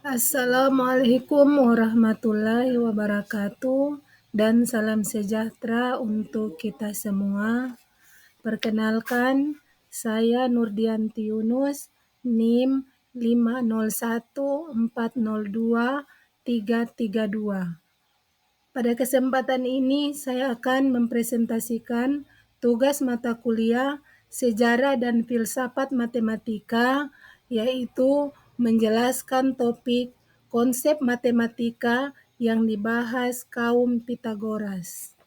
Assalamualaikum warahmatullahi wabarakatuh dan salam sejahtera untuk kita semua. Perkenalkan, saya Nurdianti Yunus, NIM 501402332. Pada kesempatan ini saya akan mempresentasikan tugas mata kuliah Sejarah dan Filsafat Matematika, yaitu menjelaskan topik konsep matematika yang dibahas kaum Pitagoras.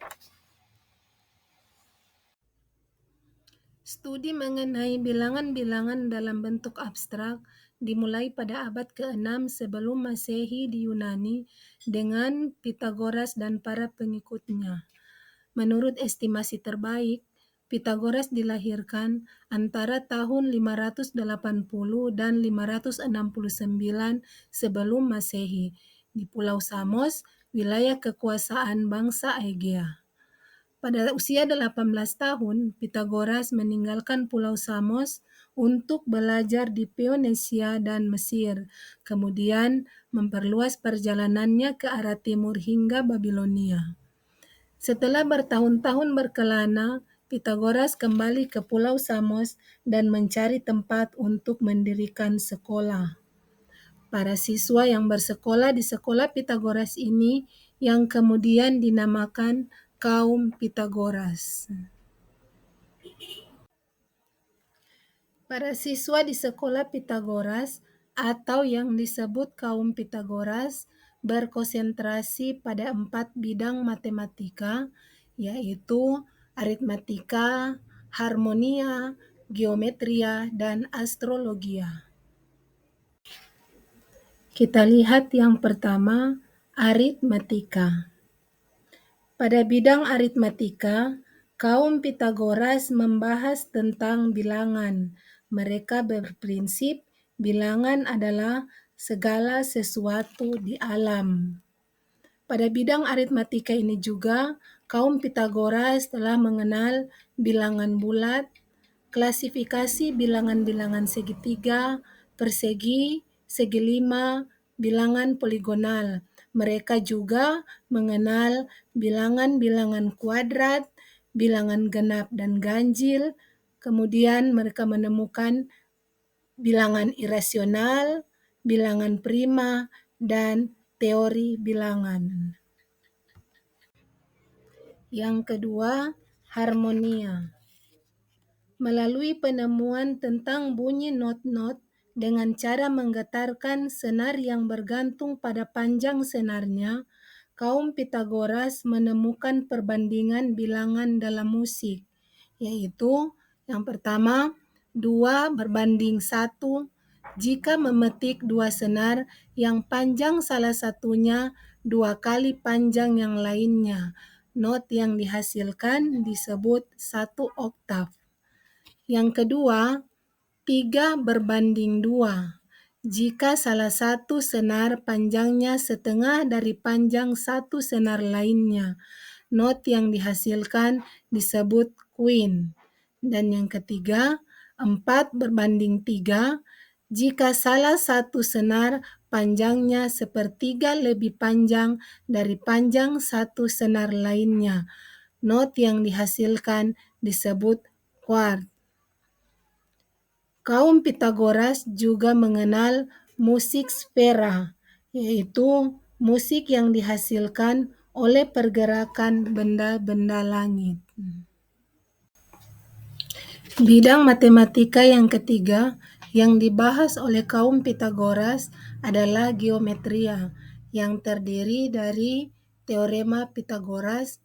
Studi mengenai bilangan-bilangan dalam bentuk abstrak dimulai pada abad ke-6 sebelum Masehi di Yunani dengan Pitagoras dan para pengikutnya. Menurut estimasi terbaik, Pitagoras dilahirkan antara tahun 580 dan 569 sebelum Masehi di Pulau Samos, wilayah kekuasaan bangsa Aegea. Pada usia 18 tahun, Pitagoras meninggalkan Pulau Samos untuk belajar di Phoenicia dan Mesir, kemudian memperluas perjalanannya ke arah timur hingga Babilonia. Setelah bertahun-tahun berkelana, Pitagoras kembali ke Pulau Samos dan mencari tempat untuk mendirikan sekolah. Para siswa yang bersekolah di sekolah Pitagoras ini yang kemudian dinamakan kaum Pitagoras. Para siswa di sekolah Pitagoras atau yang disebut kaum Pitagoras berkonsentrasi pada 4 bidang matematika, yaitu aritmatika, harmonia, geometria, dan astrologia. Kita lihat yang pertama, aritmatika. Pada bidang aritmatika, kaum Pitagoras membahas tentang bilangan. Mereka berprinsip bilangan adalah segala sesuatu di alam. Pada bidang aritmatika ini juga, kaum Pitagoras telah mengenal bilangan bulat, klasifikasi bilangan-bilangan segitiga, persegi, segi lima, bilangan poligonal. Mereka juga mengenal bilangan-bilangan kuadrat, bilangan genap dan ganjil, kemudian mereka menemukan bilangan irasional, bilangan prima, dan teori bilangan. Yang kedua, harmonia. Melalui penemuan tentang bunyi not-not dengan cara menggetarkan senar yang bergantung pada panjang senarnya, kaum Pitagoras menemukan perbandingan bilangan dalam musik, yaitu yang pertama, 2:1 jika memetik 2 senar yang panjang salah satunya 2 kali panjang yang lainnya. Not yang dihasilkan disebut 1 oktav. Yang kedua, 3:2 jika salah satu senar panjangnya setengah dari panjang satu senar lainnya. Not yang dihasilkan disebut quint. Dan yang ketiga, 4:3 jika salah satu senar panjangnya sepertiga lebih panjang dari panjang satu senar lainnya. Not yang dihasilkan disebut quart. Kaum Pitagoras juga mengenal musik sfera, yaitu musik yang dihasilkan oleh pergerakan benda-benda langit. Bidang matematika yang ketiga yang dibahas oleh kaum Pitagoras adalah geometria, yang terdiri dari teorema Pitagoras,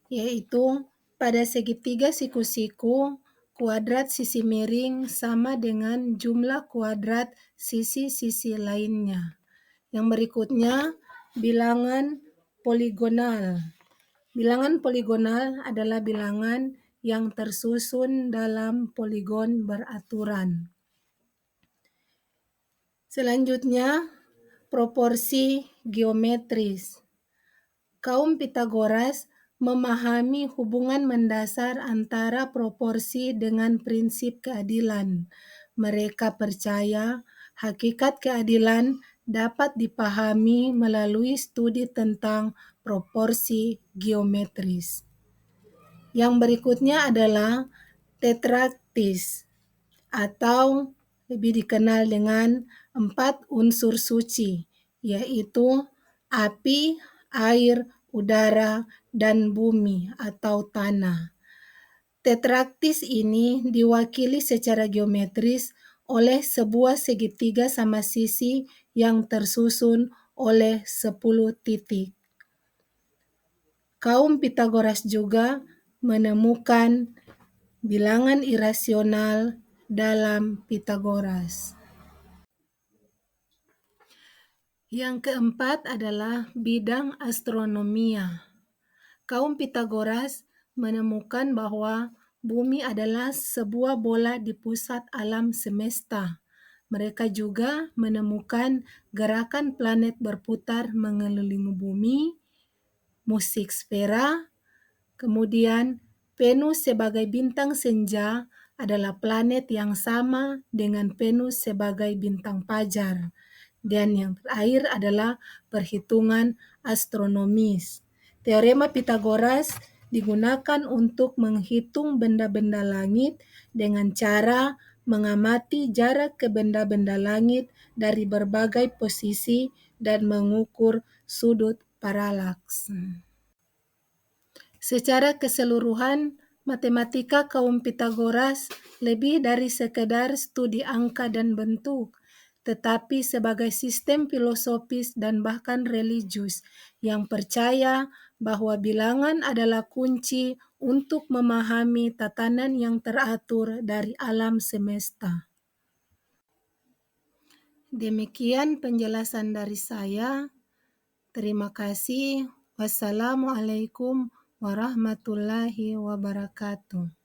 yaitu pada segitiga siku-siku, kuadrat sisi miring sama dengan jumlah kuadrat sisi-sisi lainnya. Yang berikutnya, bilangan poligonal. Bilangan poligonal adalah bilangan yang tersusun dalam poligon beraturan. Selanjutnya, proporsi geometris. Kaum Pitagoras memahami hubungan mendasar antara proporsi dengan prinsip keadilan. Mereka percaya hakikat keadilan dapat dipahami melalui studi tentang proporsi geometris. Yang berikutnya adalah tetraktis atau lebih dikenal dengan 4 unsur suci, yaitu api, air, udara, dan bumi atau tanah. Tetraktis ini diwakili secara geometris oleh sebuah segitiga sama sisi yang tersusun oleh 10 titik. Kaum Pitagoras juga menemukan bilangan irasional dalam Pitagoras. Yang keempat adalah bidang astronomia. Kaum Pitagoras menemukan bahwa bumi adalah sebuah bola di pusat alam semesta. Mereka juga menemukan gerakan planet berputar mengelilingi bumi, musik sfera, kemudian Venus sebagai bintang senja adalah planet yang sama dengan Venus sebagai bintang fajar. Dan yang terakhir adalah perhitungan astronomis. Teorema Pitagoras digunakan untuk menghitung benda-benda langit dengan cara mengamati jarak ke benda-benda langit dari berbagai posisi dan mengukur sudut paralaks. Secara keseluruhan, matematika kaum Pitagoras lebih dari sekedar studi angka dan bentuk, tetapi sebagai sistem filosofis dan bahkan religius yang percaya bahwa bilangan adalah kunci untuk memahami tatanan yang teratur dari alam semesta. Demikian penjelasan dari saya. Terima kasih. Wassalamualaikum warahmatullahi wabarakatuh.